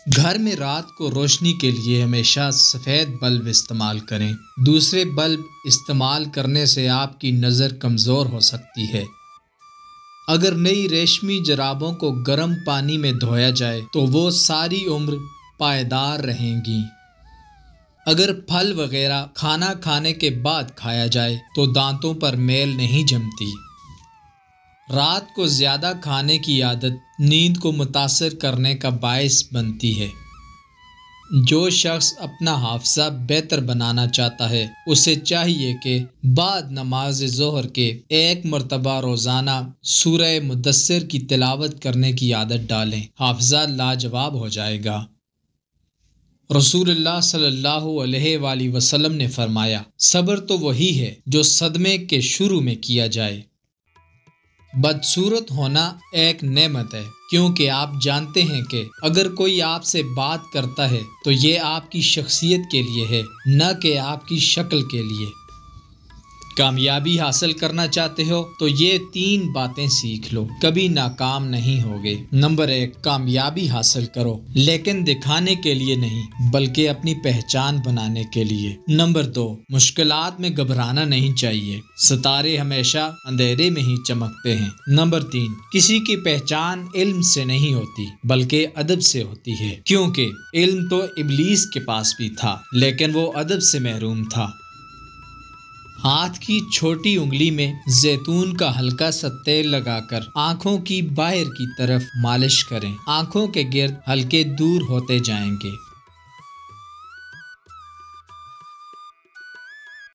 گھر میں رات کو روشنی کے لیے ہمیشہ سفید بلب استعمال کریں۔ دوسرے بلب استعمال کرنے سے آپ کی نظر کمزور ہو سکتی ہے۔ اگر نئی ریشمی جرابوں کو گرم پانی میں دھویا جائے تو وہ ساری عمر پائیدار رہیں گی۔ اگر پھل وغیرہ کھانا کھانے کے بعد کھایا جائے تو دانتوں پر میل نہیں جمتی۔ رات کو زیادہ کھانے کی عادت نیند کو متاثر کرنے کا باعث بنتی ہے۔ جو شخص اپنا حافظہ بہتر بنانا چاہتا ہے اسے چاہیے کہ بعد نماز ظہر کے 1 مرتبہ روزانہ سورہ مدثر کی تلاوت کرنے کی عادت ڈالیں۔ حافظہ لاجواب ہو جائے گا۔ رسول اللہ صلی اللہ علیہ وآلہ وسلم نے فرمایا، صبر تو وہی ہے جو صدمے کے شروع میں کیا جائے۔ بدصورت ہونا ایک نعمت ہے، کیونکہ آپ جانتے ہیں کہ اگر کوئی آپ سے بات کرتا ہے تو یہ آپ کی شخصیت کے لیے ہے، نہ کہ آپ کی شکل کے لیے۔ کامیابی حاصل کرنا چاہتے ہو تو یہ 3 باتیں سیکھ لو، کبھی ناکام نہیں ہوگے۔ نمبر 1، کامیابی حاصل کرو لیکن دکھانے کے لیے نہیں بلکہ اپنی پہچان بنانے کے لیے۔ نمبر 2، مشکلات میں گھبرانا نہیں چاہیے، ستارے ہمیشہ اندھیرے میں ہی چمکتے ہیں۔ نمبر 3، کسی کی پہچان علم سے نہیں ہوتی بلکہ ادب سے ہوتی ہے، کیونکہ علم تو ابلیس کے پاس بھی تھا لیکن وہ ادب سے محروم تھا۔ ہاتھ کی چھوٹی انگلی میں زیتون کا ہلکا سا تیل لگا کر آنکھوں کی باہر کی طرف مالش کریں، آنکھوں کے گرد ہلکے دور ہوتے جائیں گے۔